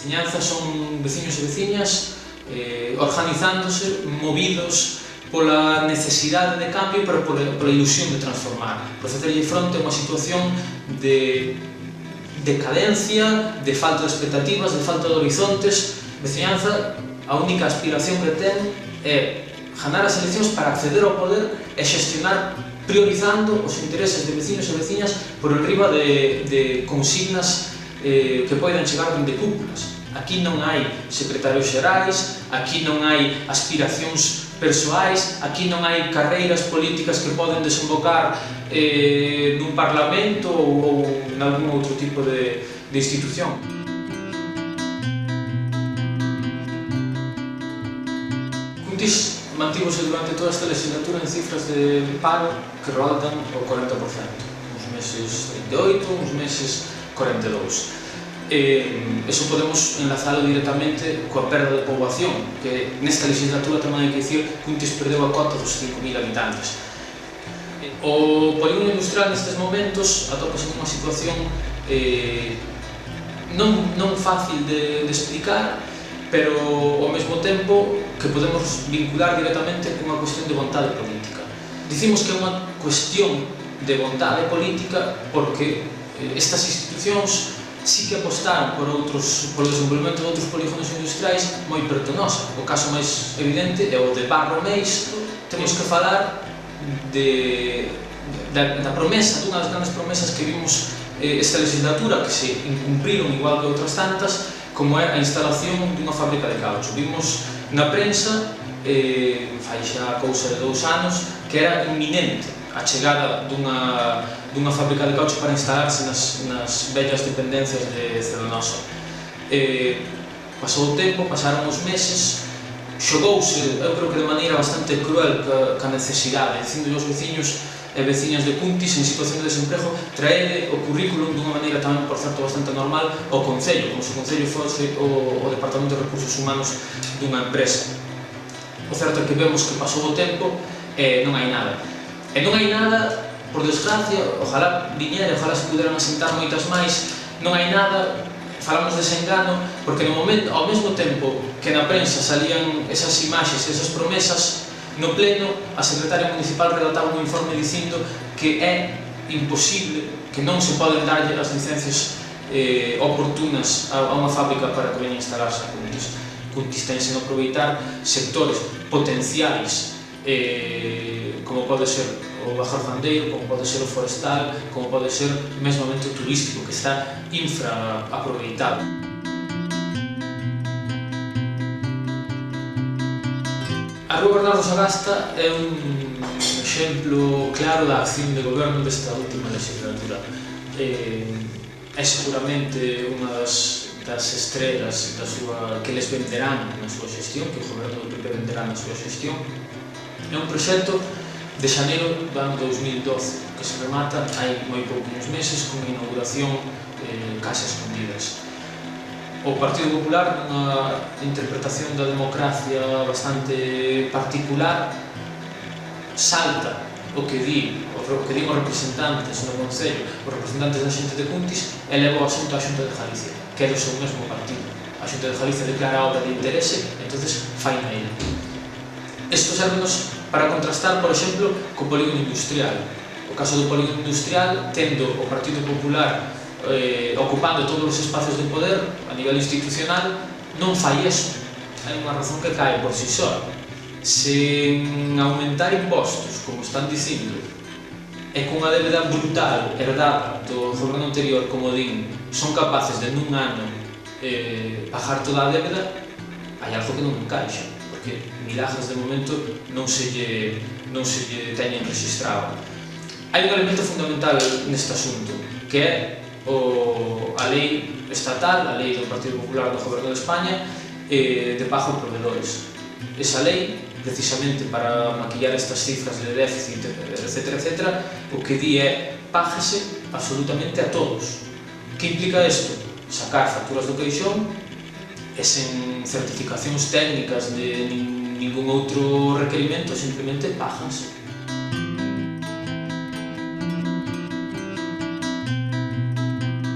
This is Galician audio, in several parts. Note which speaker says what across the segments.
Speaker 1: veciñanza son veciños e veciñas organizándose, movidos pola necesidade de cambio, pero pola ilusión de transformar, por facerlle fronte a unha situación de decadencia, de falta de expectativas, de falta de horizontes. Veciñanza, a única aspiración que ten é ganar as eleccións para acceder ao poder e xestionar priorizando os intereses de veciños e veciñas por enriba de consignas que poidan chegar dende cúpulas. Aquí non hai secretarios xerais, aquí non hai aspiracións persoais, aquí non hai carreiras políticas que poden desembocar nun parlamento ou en algún outro tipo de institución. Cuntis mantívose durante toda esta legislatura en cifras de paro que roldan o 40%, uns meses 38, uns meses 42. Eso podemos enlazalo directamente coa perda de poboación, que nesta legislatura tamén hai que dicir que Cuntis perdeu a cota dos 5.000 habitantes. O polígono industrial nestes momentos atópase nunha situación non fácil de explicar, pero ao mesmo tempo que podemos vincular directamente cunha cuestión de vontade política. Dicimos que é unha cuestión de vontade política porque estas institucións sí que apostaron polo desenvolvemento de outros polígonos industriais moi perto nosa. O caso máis evidente é o de Barro Meis. Temos que falar da promesa, dunha das grandes promesas que vimos esta legislatura, que se incumpriron igual que outras tantas, como é a instalación dunha fábrica de caucho. Vimos na prensa, fai xa cousa de 2 anos, que era inminente a chegada dunha fábrica de caucho para instalarse nas vellas dependencias de Cedonosa. Pasou o tempo, pasaron os meses, xogouse, eu creo que de maneira bastante cruel ca necesidade, dicindo aos veciños e veciñas de Cuntis en situación de desemprego, traede o currículum dunha maneira tamén, por certo, bastante normal ao Concello, como se o Concello fose o Departamento de Recursos Humanos dunha empresa. O certo é que vemos que pasou o tempo e non hai nada. E non hai nada, por desgracia, ojalá viñera, ojalá se puderan asentar moitas máis, non hai nada, falamos de desengano, porque ao mesmo tempo que na prensa salían esas imaxes, esas promesas, no pleno a secretaria municipal relataba un informe dicindo que é imposible, que non se poden darlle as licencias oportunas a unha fábrica para que veña a instalarse a Cuntis. Cuntis tense en aproveitar sectores potenciais como pode ser o bajarfandeiro, como pode ser o forestal, como pode ser mesmamente o turístico, que está infraaproveitado. A Rúa Bernardo Sagasta é un exemplo claro da acción de goberno desta última legislatura. É seguramente unha das estrelas que les venderán na súa xestión, que o goberno do PP venderá na súa xestión. É un proxecto de xaneiro do ano 2012, que se remata hai moi poucos meses con a inauguración case escondidas. O Partido Popular, nunha interpretación da democracia bastante particular, salta o que din os representantes no Concello, os representantes da xente de Cuntis, e leva o asunto á Xunta de Galicia, que é do seu mesmo partido. A Xunta de Galicia declara a obra de interese, entonces fai na ele. Isto serve-nos para contrastar, por exemplo, co polígono industrial. O caso do polígono industrial, tendo o Partido Popular ocupando todos os espacios de poder a nivel institucional, non fai iso. Hai unha razón que cae por si só. Sen aumentar impostos, como están dicindo, e cunha débeda brutal herdada do goberno anterior, como din, son capaces de nun ano pagar toda a débeda, hai algo que non encaixa, porque milagres de momento non se lle teñen registrado. Hai un elemento fundamental neste asunto, que é a lei estatal, a lei do Partido Popular do Goberno de España, de pago a proveedores. Esa lei, precisamente para maquillar estas cifras de déficit, etc., o que di é págase absolutamente a todos. Que implica isto? Sacar facturas do queixón e sen certificacións técnicas de ningún outro requerimento, simplemente páganse.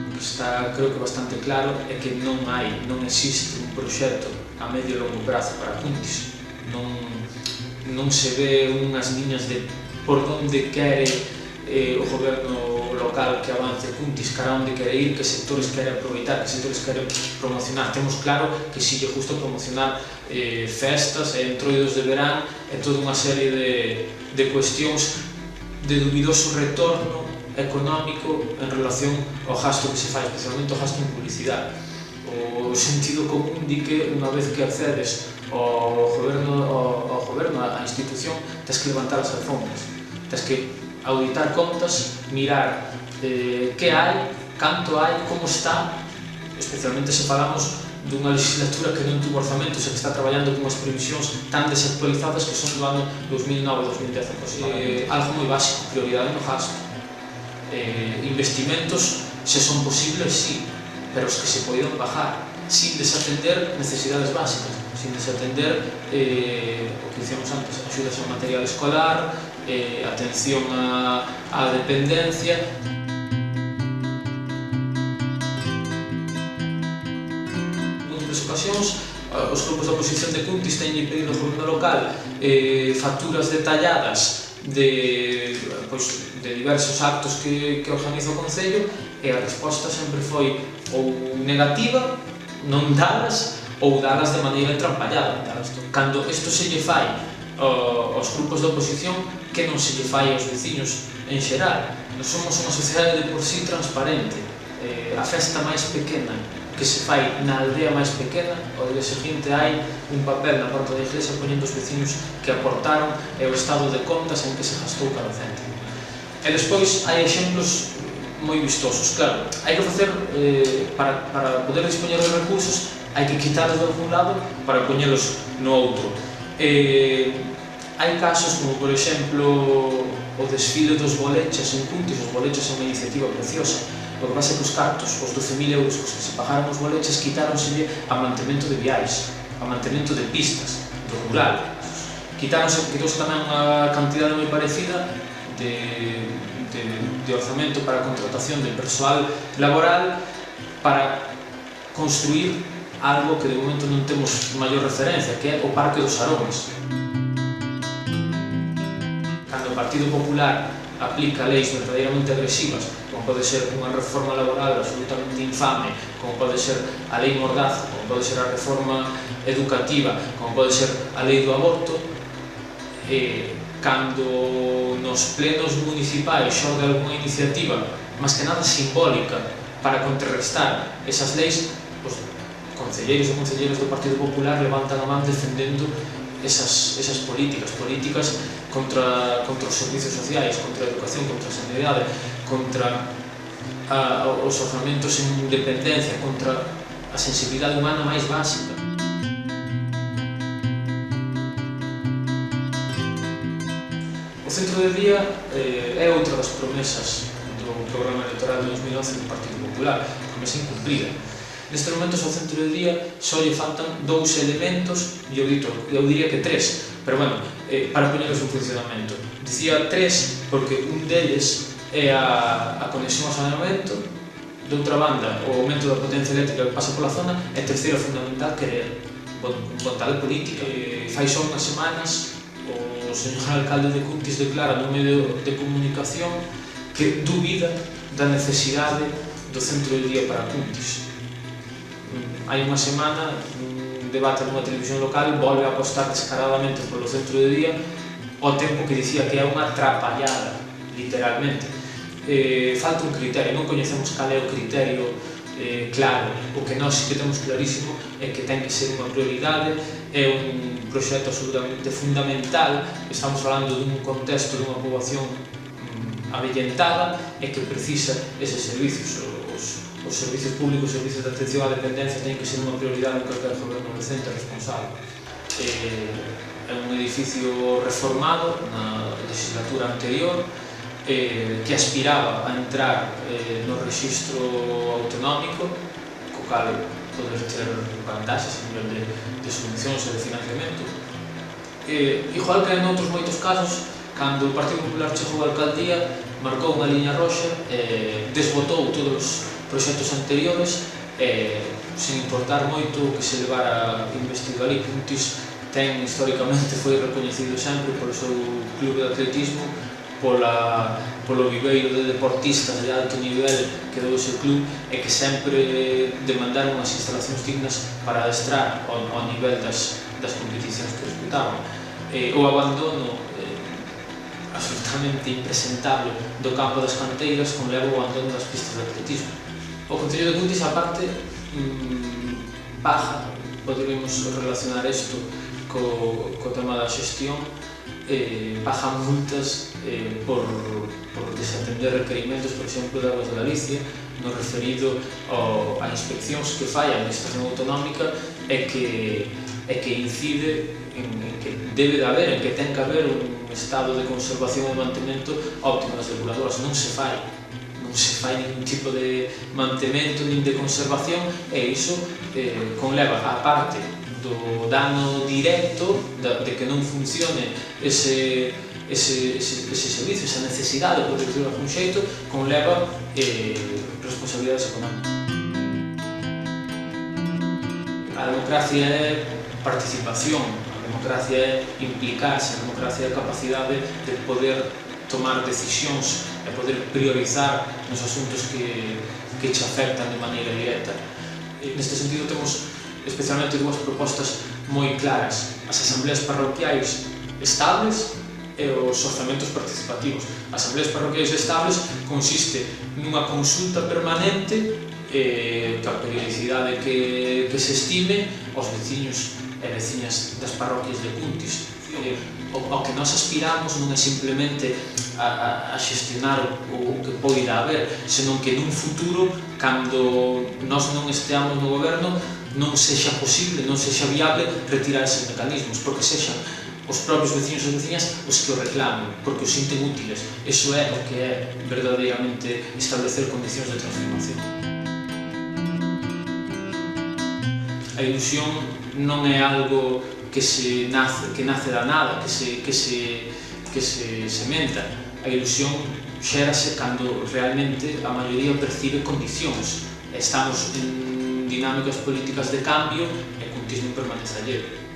Speaker 1: O que está creo que bastante claro é que non existe un proxecto a medio e longo prazo para Cuntis. Non se ve unhas liñas de por onde quere o goberno local que avance Cuntis, cara onde quere ir, que sectores quere aproveitar, que sectores quere promocionar. Temos claro que si lle gusta promocionar festas e entroidos de verán e toda unha serie de cuestións de dubidoso retorno económico en relación ao gasto que se fai, especialmente o gasto en publicidade. O sentido común di que unha vez que accedes ao goberno, á institución, tens que levantar as alfombras, tens que auditar contas, mirar que hai, canto hai, como está, especialmente se falamos dunha legislatura que non tuvo orzamentos e que está traballando con as previsións tan desactualizadas que son do ano 2009-2010 aproximadamente. Algo moi básico, prioridade no gasto. Investimentos, se son posibles, sí, pero os que se poidan bajar, sin desatender necesidades básicas, sin desatender o que dicíamos antes, axudas ao material escolar, atención á dependencia. Ocasións, os grupos da oposición de Cuntis teñen pedido ao goberno local facturas detalladas de diversos actos que organiza o Concello, e a resposta sempre foi ou negativa, non dalas, ou dalas de maneira entrampallada. Cando isto se lle fai aos grupos da oposición, que non se lle fai aos veciños en xeral. Nos somos unha sociedade de por sí transparente. A festa máis pequena que se fai na aldea máis pequena, ao día seguinte hai un papel na porta da iglesia poñendo os veciños que aportaron e o estado de contas en que se gastou cada céntimo. E despois hai exemplos moi vistosos. Claro, hai que facer, para poder dispoñer os recursos, hai que quitalos de algún lado para poñelos no outro. Hai casos como, por exemplo, o desfile dos boleches en Cuntis. Os boleches é unha iniciativa preciosa. O que pasa é que os cartos, os 12.000 euros que se pagaron os boleches, quitáronselle a mantemento de viais, a mantemento de pistas, do rural. Quitouse tamén unha cantidade moi parecida de orzamento para a contratación de persoal laboral para construir algo que de momento non temos maior referencia, que é o Parque dos Aromas. Cando o Partido Popular aplica leis verdadeiramente agresivas, como pode ser unha reforma laboral absolutamente infame, como pode ser a lei Mordaza, como pode ser a reforma educativa, como pode ser a lei do aborto, cando nos plenos municipais xorde algunha iniciativa, máis que nada simbólica, para contrarrestar esas leis, os concelleiros e concelleiras do Partido Popular levantan a man defendendo esas políticas contra os servicios sociais, contra a educación, contra a sanidade, contra os orzamentos en dependencia, contra a sensibilidade humana máis básica. O centro de día é outra das promesas do programa electoral de 2011 do Partido Popular, promesa incumplida. Nestes momentos ao centro de día só lle faltan dous elementos, e eu diría que tres, pero bueno, para poñelos en funcionamento. Dicía tres porque un deles é a conexión ao saneamento, de outra banda o aumento da potencia eléctrica que pasa pola zona, e terceiro fundamental, querer vontade política. Fai só unhas semanas o señor alcalde de Cuntis declara no medio de comunicación que dúbida da necesidade do centro de día para Cuntis. Hai unha semana, un debate nunha televisión local volve a apostar descaradamente polo centro de día, ao tempo que dicía que é unha atrapallada, literalmente. Falta un criterio, non coñecemos cal é o criterio claro. O que nós que temos clarísimo é que ten que ser unha prioridade, é un proxecto absolutamente fundamental. Estamos falando dun contexto dunha poboación avellentada e que precisa eses servicios. Os servicios públicos, os servicios de atención á dependencia teñen que ser unha prioridade en calquera goberno decente e responsable. É un edificio reformado na legislatura anterior que aspiraba a entrar no rexistro autonómico, co cal poder ter vantaxes a nivel de subvencións e de financiamento. Igual que en outros moitos casos, cando o Partido Popular chegou á alcaldía, marcou unha liña roxa e desbotou todos proxectos anteriores, sen importar moito o que se levara investido ali. Cuntis históricamente foi recoñecido sempre polo seu clube de atletismo, polo viveiro de deportistas de alto nivel que deu o seu club, e que sempre demandaron unhas instalacións dignas para adestrar ao nivel das competicións que disputaban. O abandono absolutamente impresentable do campo das canteiras conleva o abandono das pistas de atletismo. O Concello de Cuntis, a parte, paga, poderíamos relacionar isto co tema da xestión, paga multas por desatender requerimentos, por exemplo, de Augas de Galicia, no referido a inspeccións que fai a Administración Autonómica e que incide en que debe de haber, en que ten que haber un estado de conservación e mantemento óptimo das depuradoras. Non se fai ningún tipo de mantemento nin de conservación, e iso conleva, a parte do dano directo de que non funcione ese servicio, esa necesidade, por decirlo de algún xeito, conleva responsabilidades económicas. A democracia é participación, a democracia é implicarse, a democracia é a capacidade de poder tomar decisións e poder priorizar nos asuntos que te afectan de maneira directa. Neste sentido, temos especialmente dúas propostas moi claras: as asambleas parroquiais estables e os orzamentos participativos. As asambleas parroquiais estables consiste nunha consulta permanente ca periodicidade que se estime aos veciños e veciñas das parroquias de Cuntis. O que nós aspiramos non é simplemente a xestionar o que poida haber, senón que nun futuro, cando nós non esteamos no goberno, non sexa posible, non sexa viable retirar eses mecanismos, porque sexan os propios veciños e veciñas os que o reclamen, porque os sinten útiles. Iso é o que é verdadeiramente establecer condicións de transformación. A ilusión non é algo que nace da nada, que se sementa. A ilusión xérase cando realmente a maioría percibe condicións. Estamos en dinámicas políticas de cambio e Cuntis non permanece alleo.